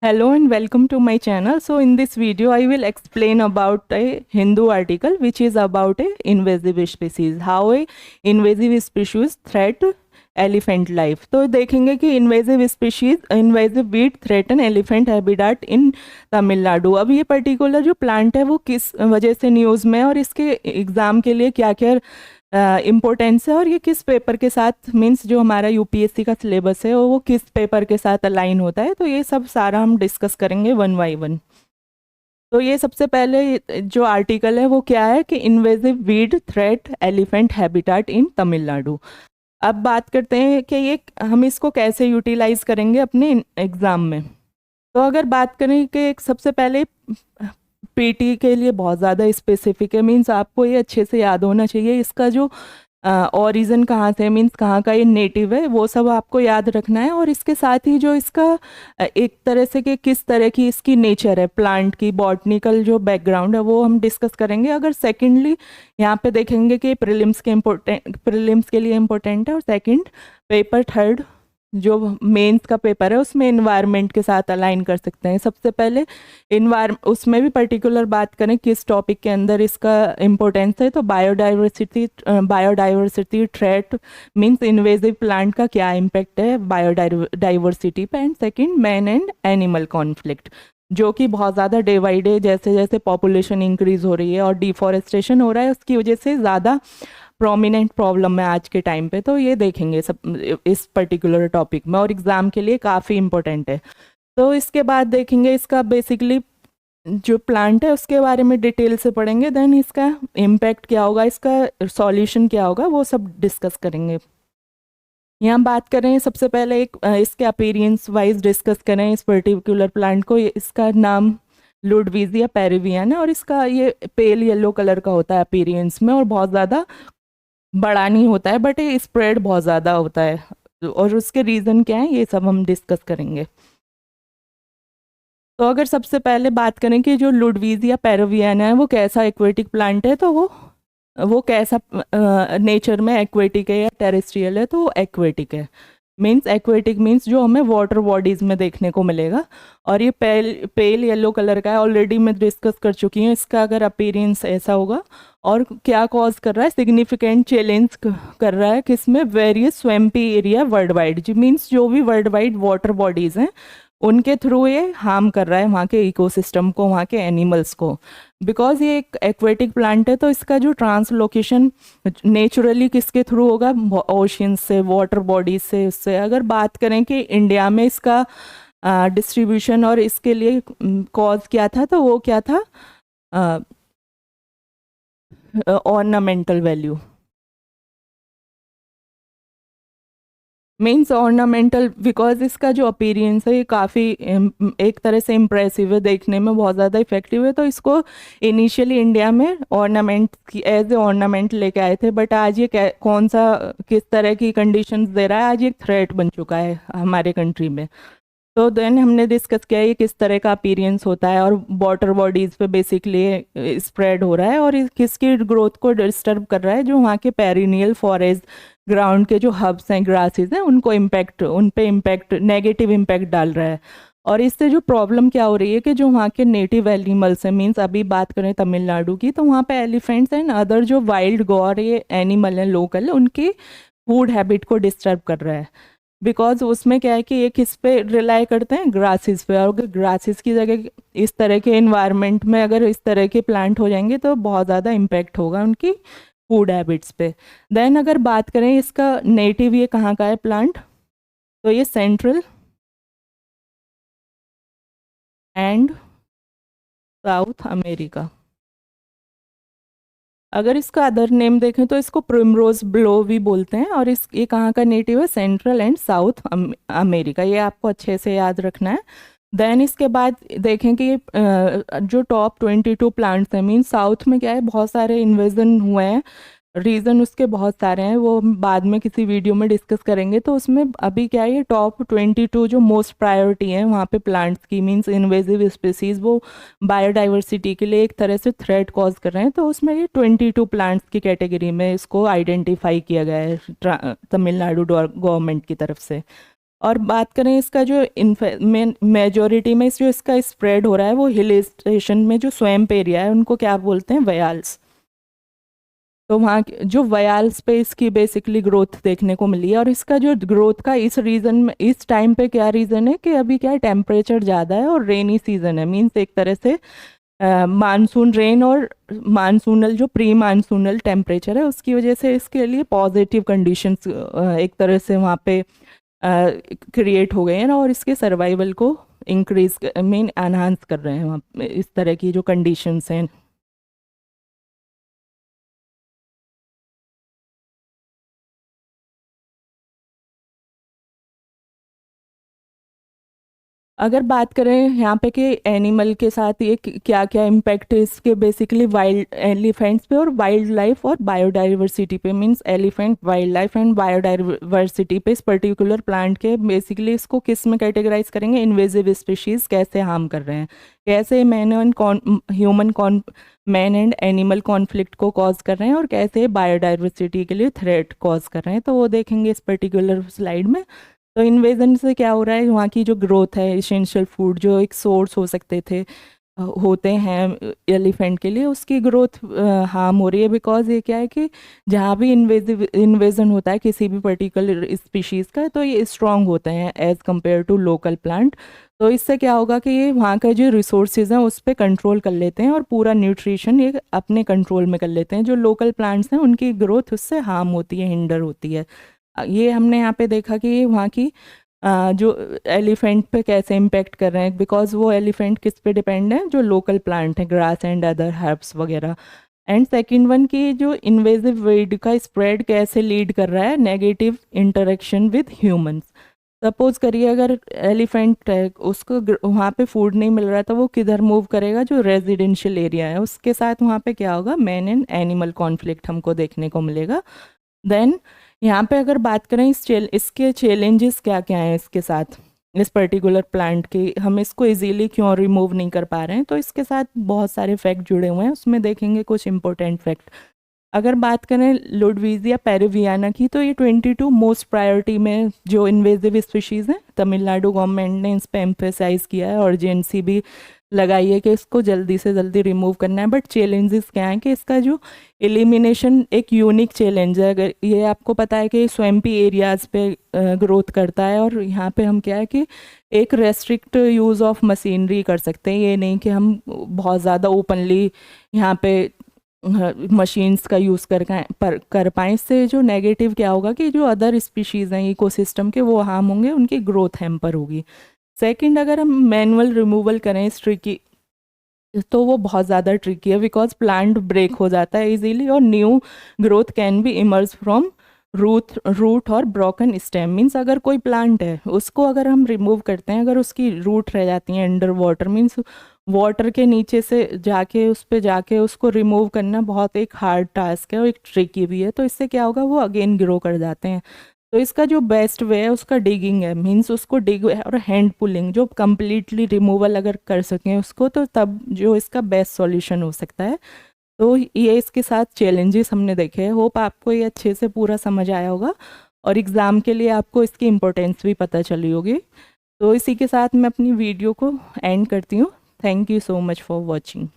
Hello and welcome to my channel. So in this video I will explain about a Hindu article which is about a invasive species, how a invasive species threat elephant life. तो देखेंगे कि invasive weed threaten elephant habitat in Tamil Nadu. अब ये particular जो plant है वो किस वजह से न्यूज़ में और इसके एग्ज़ाम के लिए क्या क्या इम्पोर्टेंस है और ये किस पेपर के साथ मीन्स जो हमारा यूपीएससी का सिलेबस है वो किस पेपर के साथ अलाइन होता है, तो ये सब सारा हम डिस्कस करेंगे वन बाई वन। तो ये सबसे पहले जो आर्टिकल है वो क्या है कि invasive weed threat elephant habitat in Tamil Nadu. अब बात करते हैं कि ये हम इसको कैसे यूटिलाइज करेंगे अपने एग्ज़ाम में। तो अगर बात करें कि सबसे पहले पीटी के लिए बहुत ज़्यादा स्पेसिफिक है, मीन्स आपको ये अच्छे से याद होना चाहिए इसका जो ओरिजिन कहाँ से, मीन्स कहाँ का ये नेटिव है, वो सब आपको याद रखना है। और इसके साथ ही जो इसका एक तरह से कि किस तरह की इसकी नेचर है, प्लांट की बॉटनिकल जो बैकग्राउंड है वो हम डिस्कस करेंगे। अगर सेकेंडली यहाँ पे देखेंगे कि प्रीलिम्स के लिए इम्पोर्टेंट है, और सेकेंड पेपर थर्ड जो मेंस का पेपर है उसमें इन्वायरमेंट के साथ अलाइन कर सकते हैं। सबसे पहले उसमें भी पर्टिकुलर बात करें किस टॉपिक के अंदर इसका इम्पोर्टेंस है, तो biodiversity threat means invasive plant का क्या इम्पैक्ट है बायोडाइवर्सिटी पे, and second man and animal conflict जो कि बहुत ज़्यादा डे बाई डे जैसे जैसे पॉपुलेशन इंक्रीज हो रही है और डिफॉरेस्टेशन हो रहा है उसकी वजह से ज़्यादा प्रोमिनेंट प्रॉब्लम है आज के टाइम पे। तो ये देखेंगे सब इस पर्टिकुलर टॉपिक में और एग्ज़ाम के लिए काफ़ी इम्पोर्टेंट है। तो इसके बाद देखेंगे इसका बेसिकली जो प्लांट है उसके बारे में डिटेल से पढ़ेंगे, देन इसका इम्पैक्ट क्या होगा, इसका सॉल्यूशन क्या होगा, वो सब डिस्कस करेंगे। यहाँ बात करें सबसे पहले एक इसके अपीयरेंस वाइज डिस्कस करें इस पर्टिकुलर प्लांट को। इसका नाम लुडविजिया पेरिवियन है और इसका ये पेल येलो कलर का होता है अपीयरेंस में और बहुत ज़्यादा बड़ा नहीं होता है, बट ये स्प्रेड बहुत ज़्यादा होता है और उसके रीज़न क्या है ये सब हम डिस्कस करेंगे। तो अगर सबसे पहले बात करें कि जो लुडविजिया पेरिवियाना है वो कैसा एक्वेटिक प्लांट है, तो वो कैसा नेचर में एक्वेटिक है या टेरेस्ट्रियल है, तो वो एक्वेटिक है। मीन्स एक्वेटिक मीन्स जो हमें वाटर बॉडीज़ में देखने को मिलेगा और ये पेल येलो कलर का है। ऑलरेडी मैं डिस्कस कर चुकी हूँ इसका अगर अपीयरेंस ऐसा होगा और क्या कॉज कर रहा है, सिग्निफिकेंट चैलेंज कर रहा है किसमें, various swampy area world wide, जी मीन्स जो भी वर्ल्ड वाइड वाटर बॉडीज़ हैं उनके थ्रू ये हार्म कर रहा है वहाँ के इकोसिस्टम को, वहाँ के एनिमल्स को। बिकॉज ये एक एक्वेटिक प्लांट है तो इसका जो ट्रांसलोकेशन नेचुरली किसके थ्रू होगा, ओशियन से, वाटर बॉडीज से, उससे। अगर बात करें कि इंडिया में इसका डिस्ट्रीब्यूशन और इसके लिए कॉज क्या था, तो वो क्या था, ornamental value means ornamental, because इसका जो अपीयरेंस है ये काफ़ी एक तरह से इम्प्रेसिव है, देखने में बहुत ज़्यादा इफेक्टिव है। तो इसको इनिशियली इंडिया में ऑर्नामेंट की एज ए ऑर्नामेंट लेके आए थे, बट आज ये कौन सा किस तरह की कंडीशंस दे रहा है, आज ये थ्रेट बन चुका है हमारे कंट्री में। तो देन हमने डिस्कस किया ये किस तरह का अपीयरेंस होता है और वाटर बॉडीज़ पे बेसिकली स्प्रेड हो रहा है और किसकी ग्रोथ को डिस्टर्ब कर रहा है, जो वहाँ के पेरिनियल फॉरेस्ट ग्राउंड के जो हब्स हैं, ग्रासेस हैं, उनको उन पे इम्पैक्ट नेगेटिव इम्पैक्ट डाल रहा है। और इससे जो प्रॉब्लम क्या हो रही है कि जो वहाँ के नेटिव एनिमल्स हैं, मीन्स अभी बात करें तमिलनाडु की, तो वहाँ पे एलिफेंट्स एंड अदर जो वाइल्ड गौर ये एनिमल हैं लोकल, उनकी फूड हैबिट को डिस्टर्ब कर रहा है। बिकॉज उसमें क्या है कि ये किस पे रिलाई करते हैं, ग्रासेस पे, और अगर ग्रासेस की जगह इस तरह के इन्वायरमेंट में अगर इस तरह के प्लांट हो जाएंगे तो बहुत ज़्यादा इम्पैक्ट होगा उनकी फूड हैबिट्स पे। देन अगर बात करें इसका नेटिव ये कहाँ का है प्लांट, तो ये सेंट्रल एंड साउथ अमेरिका। अगर इसका अदर नेम देखें तो इसको प्रिमरोज ब्लो भी बोलते हैं और ये कहाँ का नेटिव है, सेंट्रल एंड साउथ अमेरिका, ये आपको अच्छे से याद रखना है। देन इसके बाद देखें कि जो टॉप 22 प्लांट्स हैं, मीन साउथ में क्या है, बहुत सारे इन्वेजन हुए हैं, रीज़न उसके बहुत सारे हैं, वो हम बाद में किसी वीडियो में डिस्कस करेंगे। तो उसमें अभी क्या है, ये टॉप 22 जो मोस्ट प्रायोरिटी है वहाँ पे प्लांट्स की, मींस इन्वेजिव स्पीसीज, वो बायोडाइवर्सिटी के लिए एक तरह से थ्रेट कॉज कर रहे हैं। तो उसमें ये 22 प्लांट्स की कैटेगरी में इसको आइडेंटिफाई किया गया है तमिलनाडु गवर्नमेंट की तरफ से। और बात करें इसका जो मेजोरिटी में जो इसका स्प्रेड हो रहा है वो हिल स्टेशन में जो स्वैम्प एरिया है उनको क्या बोलते हैं, वयाल्स। तो वहाँ जो वयाल्स पे इसकी बेसिकली ग्रोथ देखने को मिली है। और इसका जो ग्रोथ का इस रीजन में इस टाइम पे क्या रीज़न है कि अभी क्या है, टेम्परेचर ज़्यादा है और रेनी सीजन है, मीन्स एक तरह से मानसून रेन और मानसूनल जो प्री मानसूनल टेम्परेचर है उसकी वजह से इसके लिए पॉजिटिव कंडीशंस एक तरह से वहाँ पे क्रिएट हो गए हैं ना, और इसके सर्वाइवल को इंक्रीज मीन एनहांस कर रहे हैं वहाँ पे इस तरह की जो कंडीशंस हैं। अगर बात करें यहाँ पे कि एनिमल के साथ ये क्या क्या इम्पैक्ट है इसके, बेसिकली वाइल्ड एलिफेंट्स पे और वाइल्ड लाइफ और बायोडाइवर्सिटी पे, means elephant wild life and biodiversity पे इस पर्टिकुलर प्लांट के बेसिकली इसको किस में कैटेगराइज करेंगे, इन्वेजिव स्पीशीज़ कैसे हार्म कर रहे हैं, कैसे मैन एंड एनिमल कॉन्फ्लिक्ट को कॉज कर रहे हैं और कैसे बायोडाइवर्सिटी के लिए थ्रेट कॉज कर रहे हैं, तो वो देखेंगे इस पर्टिकुलर स्लाइड में। तो इन्वेजन से क्या हो रहा है, वहाँ की जो ग्रोथ है, इसेंशियल फूड जो एक सोर्स हो सकते थे होते हैं एलिफेंट के लिए, उसकी ग्रोथ हार्म हो रही है। बिकॉज ये क्या है कि जहाँ भी इन्वेजन होता है किसी भी पर्टिकुलर स्पीशीज़ का, तो ये स्ट्रॉन्ग होते हैं as compared to local plant. तो इससे क्या होगा कि ये वहाँ का जो रिसोर्सेज हैं उस पर कंट्रोल कर लेते हैं और पूरा न्यूट्रिशन ये अपने कंट्रोल में कर लेते हैं। जो लोकल प्लांट्स हैं उनकी ग्रोथ उससे हार्म होती है, हिंडर होती है। ये हमने यहाँ पे देखा कि वहाँ की जो एलिफेंट पे कैसे इम्पेक्ट कर रहे हैं, बिकॉज वो एलिफेंट किस पे डिपेंड है, जो लोकल प्लांट है, ग्रास एंड अदर हर्ब्स वगैरह। एंड सेकंड वन की जो इन्वेजिव वीड का स्प्रेड कैसे लीड कर रहा है, negative interaction with humans. Suppose करिए अगर एलिफेंट है, उसको वहाँ पे फूड नहीं मिल रहा तो वो किधर मूव करेगा, जो रेजिडेंशियल एरिया है उसके साथ वहाँ पे क्या होगा, मैन एंड एनिमल कॉन्फ्लिक्ट हमको देखने को मिलेगा। देन यहाँ पे अगर बात करें इसके चैलेंजेस क्या क्या हैं इसके साथ, इस पर्टिकुलर प्लांट के, हम इसको इजीली क्यों रिमूव नहीं कर पा रहे हैं, तो इसके साथ बहुत सारे फैक्ट जुड़े हुए हैं, उसमें देखेंगे कुछ इंपॉर्टेंट फैक्ट। अगर बात करें लुडविजिया पेरुवियाना की, तो ये 22 मोस्ट प्रायोरिटी में जो इन्वेजिव स्पीशीज़ हैं, तमिलनाडु गवर्नमेंट ने इस पर एम्फेसाइज किया है और जेएनसी भी लगाई है कि इसको जल्दी से जल्दी रिमूव करना है। बट चैलेंजेस क्या हैं कि इसका जो एलिमिनेशन एक यूनिक चैलेंज है। अगर ये आपको पता है कि स्वैम्पी एरियाज़ पे ग्रोथ करता है, और यहाँ पे हम क्या है कि एक रेस्ट्रिक्ट यूज़ ऑफ मशीनरी कर सकते हैं, ये नहीं कि हम बहुत ज़्यादा ओपनली यहाँ पे मशीन्स का यूज़ कर पाएँ। इससे जो नेगेटिव क्या होगा कि जो अदर स्पीशीज़ हैं इकोसिस्टम के, वो हार्म होंगे, उनकी ग्रोथ हैम्पर होगी। सेकंड, अगर हम मैनुअल रिमूवल करें इस ट्रिकी, तो वो बहुत ज़्यादा ट्रिकी है, बिकॉज प्लांट ब्रेक हो जाता है इजीली और new growth can be emerge from root और ब्रोकन स्टेम। मीन्स अगर कोई प्लांट है उसको अगर हम रिमूव करते हैं, अगर उसकी रूट रह जाती हैं अंडर वाटर, मीन्स वाटर के नीचे से जाके उस पर जाके उसको रिमूव करना बहुत एक हार्ड टास्क है और एक ट्रिकी भी है। तो इससे क्या होगा, वो अगेन ग्रो कर जाते हैं। तो इसका जो बेस्ट वे है उसका डिगिंग है, मीन्स उसको डिग और हैंड पुलिंग, जो कम्प्लीटली रिमूवल अगर कर सकें उसको, तो तब जो इसका बेस्ट सॉल्यूशन हो सकता है। तो ये इसके साथ चैलेंजेस हमने देखे हैं। होप आपको ये अच्छे से पूरा समझ आया होगा और एग्ज़ाम के लिए आपको इसकी इम्पोर्टेंस भी पता चली होगी। तो इसी के साथ मैं अपनी वीडियो को एंड करती हूँ। Thank you so much for watching.